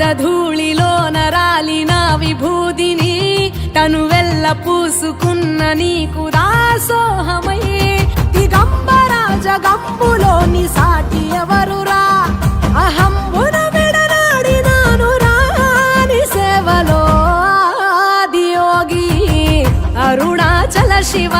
పాదధూళిలోన రాలిన విభూదిని తనువెల్ల పూసుకున్న నీకు దాసోహమై దిగంబర జగంబులోని సాటి ఎవరురా అహంబున విడనాడినాను రాని సేవలో ఆదియోగి అరుణాచల శివ